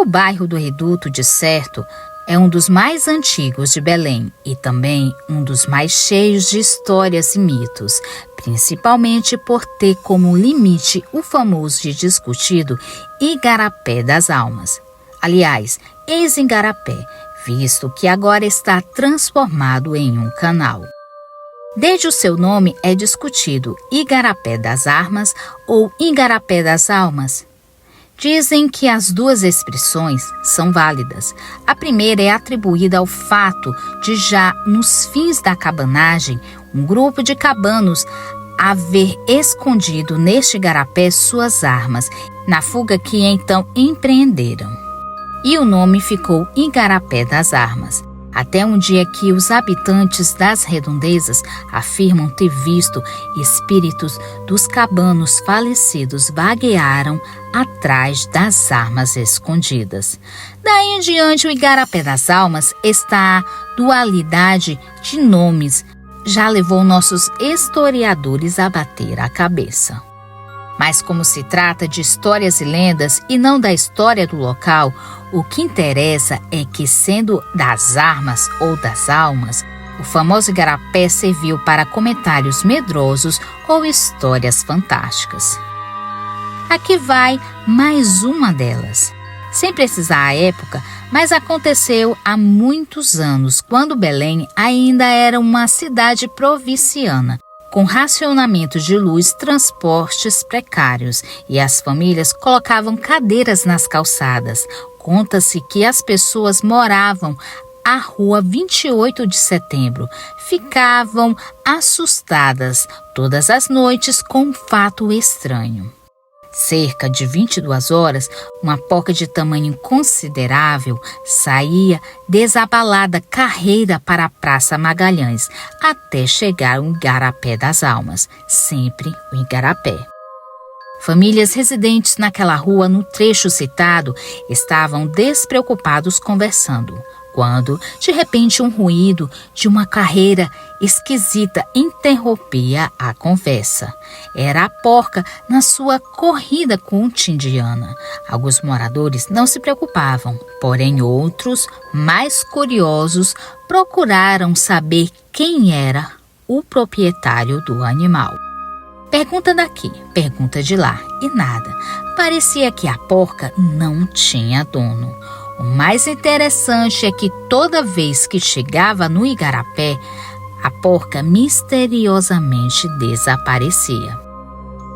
O bairro do Reduto, de certo, é um dos mais antigos de Belém e também um dos mais cheios de histórias e mitos, principalmente por ter como limite o famoso e discutido Igarapé das Almas. Aliás, ex-Igarapé, visto que agora está transformado em um canal. Desde o seu nome é discutido Igarapé das Armas ou Igarapé das Almas. Dizem que as duas expressões são válidas. A primeira é atribuída ao fato de já nos fins da cabanagem, um grupo de cabanos haver escondido neste igarapé suas armas, na fuga que então empreenderam. E o nome ficou Igarapé das Armas, até um dia que os habitantes das redondezas afirmam ter visto espíritos dos cabanos falecidos vaguearam atrás das armas escondidas. Daí em diante, o Igarapé das Almas, esta dualidade de nomes já levou nossos historiadores a bater a cabeça. Mas como se trata de histórias e lendas e não da história do local, o que interessa é que, sendo das armas ou das almas, o famoso igarapé serviu para comentários medrosos ou histórias fantásticas. Aqui vai mais uma delas. Sem precisar a época, mas aconteceu há muitos anos, quando Belém ainda era uma cidade provinciana, com racionamento de luz, transportes precários, e as famílias colocavam cadeiras nas calçadas. Conta-se que as pessoas moravam à rua 28 de setembro. Ficavam assustadas todas as noites com um fato estranho. Cerca de 22 horas, uma porca de tamanho considerável saía desabalada carreira para a Praça Magalhães, até chegar ao Igarapé das Almas, sempre o Igarapé. Famílias residentes naquela rua, no trecho citado, estavam despreocupados conversando, quando, de repente, um ruído de uma carreira esquisita interrompia a conversa. Era a porca na sua corrida cotidiana. Alguns moradores não se preocupavam, porém outros, mais curiosos, procuraram saber quem era o proprietário do animal. Pergunta daqui, pergunta de lá, e nada. Parecia que a porca não tinha dono. O mais interessante é que toda vez que chegava no igarapé, a porca misteriosamente desaparecia.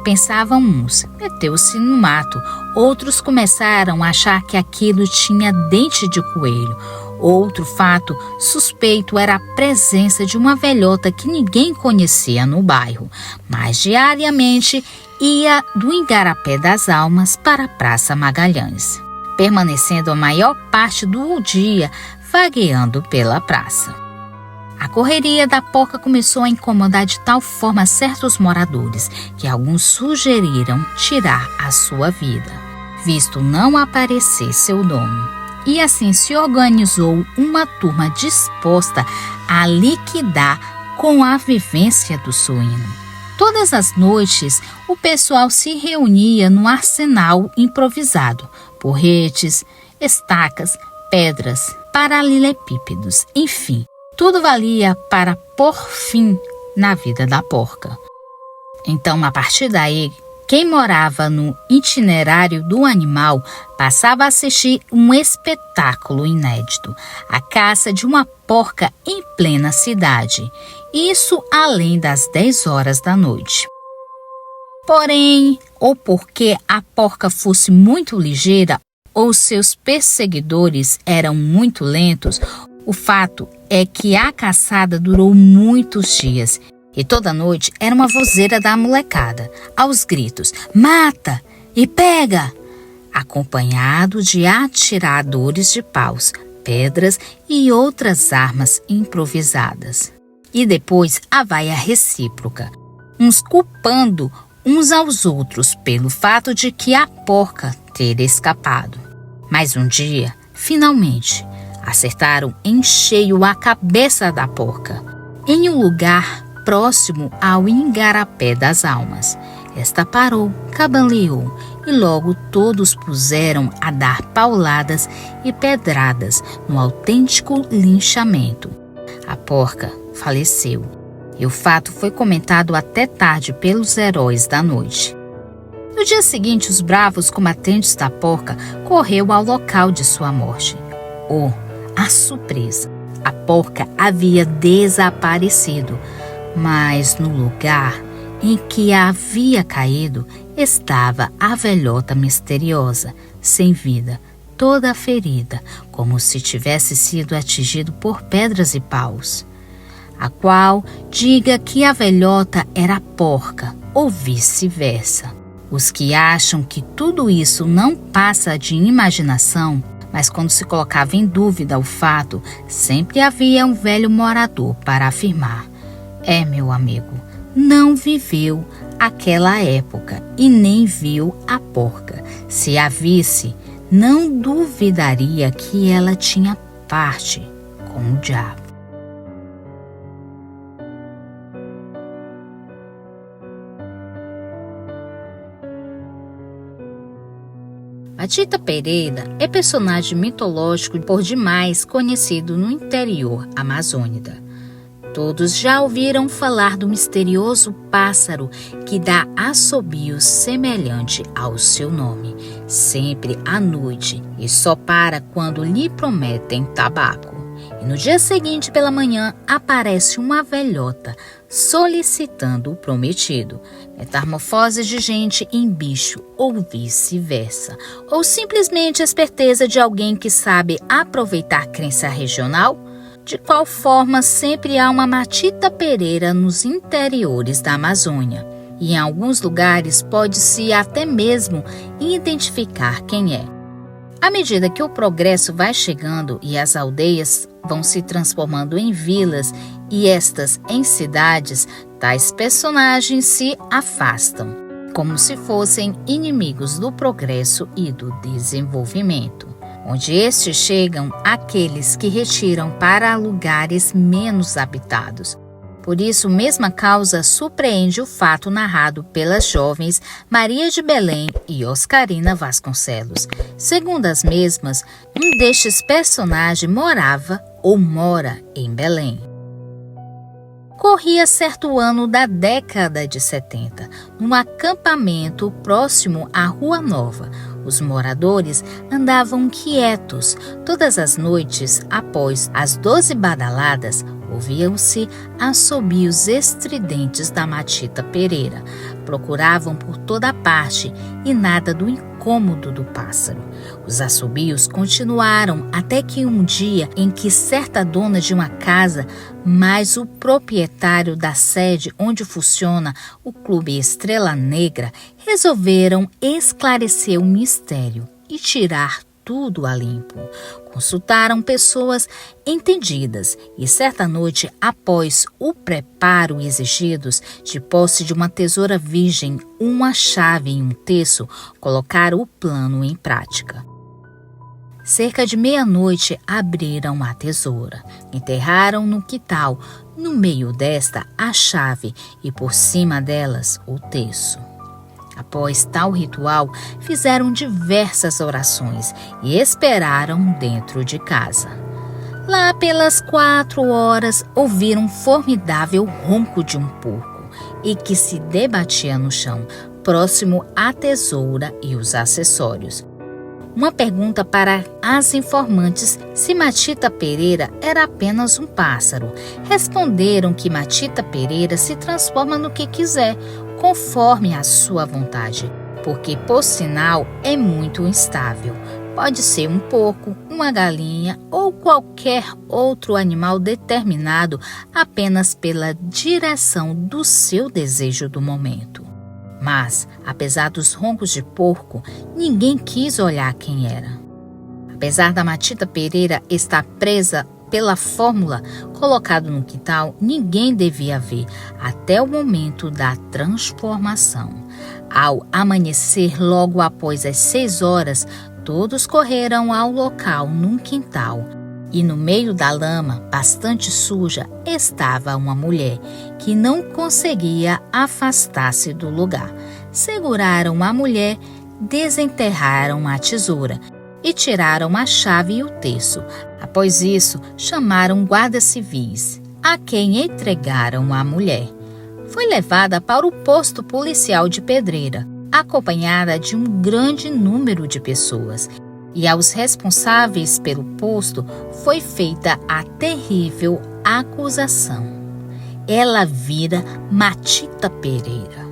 Pensavam uns, meteu-se no mato. Outros começaram a achar que aquilo tinha dente de coelho. Outro fato suspeito era a presença de uma velhota que ninguém conhecia no bairro, mas diariamente ia do Igarapé das Almas para a Praça Magalhães, permanecendo a maior parte do dia vagueando pela praça. A correria da porca começou a incomodar de tal forma certos moradores que alguns sugeriram tirar a sua vida, visto não aparecer seu dono. E assim se organizou uma turma disposta a liquidar com a vivência do suíno. Todas as noites, o pessoal se reunia no arsenal improvisado, porretes, estacas, pedras, paralelepípedos, enfim, tudo valia para pôr fim na vida da porca. Então, a partir daí, quem morava no itinerário do animal passava a assistir um espetáculo inédito, a caça de uma porca em plena cidade, isso além das 10 horas da noite. Porém, ou porque a porca fosse muito ligeira ou seus perseguidores eram muito lentos, o fato é que a caçada durou muitos dias. E toda noite era uma vozeira da molecada, aos gritos, mata e pega, acompanhado de atiradores de paus, pedras e outras armas improvisadas. E depois a vaia recíproca, uns culpando uns aos outros pelo fato de que a porca ter escapado. Mas um dia, finalmente, acertaram em cheio a cabeça da porca, em um lugar próximo ao Igarapé das Almas, Esta parou, cambaleou, e logo todos puseram a dar pauladas e pedradas no autêntico linchamento. A porca faleceu, e o fato foi comentado até tarde pelos heróis da noite. No dia seguinte, os bravos combatentes da porca correu ao local de sua morte. Oh, a surpresa! A porca havia desaparecido, mas no lugar em que havia caído estava a velhota misteriosa, sem vida, toda ferida, como se tivesse sido atingido por pedras e paus. A qual diga que a velhota era a porca, ou vice-versa. Os que acham que tudo isso não passa de imaginação, mas quando se colocava em dúvida o fato, sempre havia um velho morador para afirmar: meu amigo, não viveu aquela época e nem viu a porca. Se a visse, não duvidaria que ela tinha parte com o diabo. Matita Pereira é personagem mitológico por demais conhecido no interior amazônida. Todos já ouviram falar do misterioso pássaro que dá assobios semelhante ao seu nome, sempre à noite, e só para quando lhe prometem tabaco. E no dia seguinte pela manhã aparece uma velhota solicitando o prometido. Metamorfose de gente em bicho ou vice-versa. Ou simplesmente a esperteza de alguém que sabe aproveitar crença regional? De qual forma, sempre há uma Matita Pereira nos interiores da Amazônia. E em alguns lugares pode-se até mesmo identificar quem é. À medida que o progresso vai chegando e as aldeias vão se transformando em vilas e estas em cidades, tais personagens se afastam, como se fossem inimigos do progresso e do desenvolvimento. Onde estes chegam, aqueles que retiram para lugares menos habitados. Por isso, mesma causa surpreende o fato narrado pelas jovens Maria de Belém e Oscarina Vasconcelos. Segundo as mesmas, um destes personagens morava ou mora em Belém. Corria certo ano da década de 70, num acampamento próximo à Rua Nova. Os moradores andavam quietos. Todas as noites, após as 12 badaladas, ouviam-se assobios estridentes da Matita Pereira. Procuravam por toda parte e nada do incômodo do pássaro. Os assobios continuaram até que um dia em que certa dona de uma casa, mais o proprietário da sede onde funciona o Clube Estrela Negra, resolveram esclarecer o mistério e tirar tudo a limpo. Consultaram pessoas entendidas e certa noite, após o preparo exigidos de posse de uma tesoura virgem, uma chave e um terço, colocaram o plano em prática. Cerca de meia-noite abriram a tesoura, enterraram no quintal, no meio desta a chave e por cima delas o terço. Após tal ritual, fizeram diversas orações e esperaram dentro de casa. Lá pelas 4 horas, ouviram um formidável ronco de um porco e que se debatia no chão, próximo à tesoura e os acessórios. Uma pergunta para as informantes se Matita Pereira era apenas um pássaro. Responderam que Matita Pereira se transforma no que quiser, conforme a sua vontade, porque, por sinal, é muito instável. Pode ser um porco, uma galinha ou qualquer outro animal determinado apenas pela direção do seu desejo do momento. Mas, apesar dos roncos de porco, ninguém quis olhar quem era. Apesar da Matita Pereira estar presa pela fórmula colocada no quintal, ninguém devia ver até o momento da transformação. Ao amanhecer, logo após as 6 horas, todos correram ao local num quintal. E no meio da lama, bastante suja, estava uma mulher que não conseguia afastar-se do lugar. seguraram a mulher, desenterraram a tesoura e tiraram a chave e o terço. Após isso, chamaram guardas civis, a quem entregaram a mulher. Foi levada para o posto policial de Pedreira, acompanhada de um grande número de pessoas. E aos responsáveis pelo posto foi feita a terrível acusação. Ela vira Matita Pereira.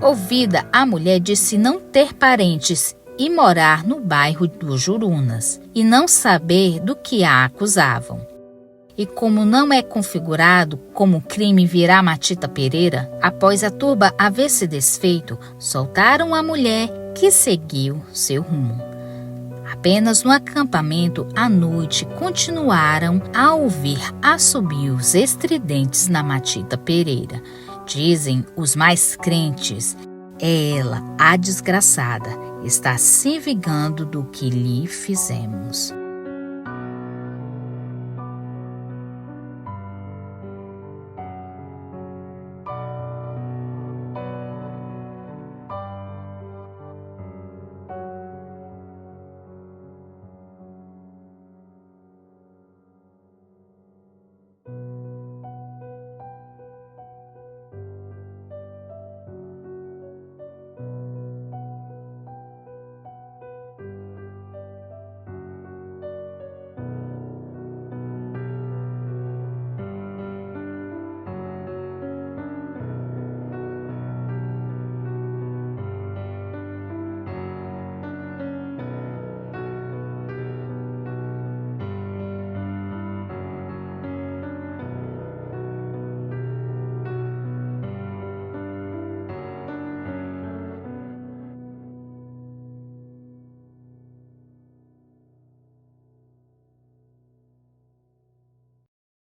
Ouvida, a mulher disse não ter parentes e morar no bairro dos Jurunas e não saber do que a acusavam. E como não é configurado como crime virar Matita Pereira, após a turba haver se desfeito, soltaram a mulher, que seguiu seu rumo. Apenas no acampamento à noite continuaram a ouvir assobios estridentes na Matita Pereira. Dizem os mais crentes, ela, a desgraçada, está se vingando do que lhe fizemos.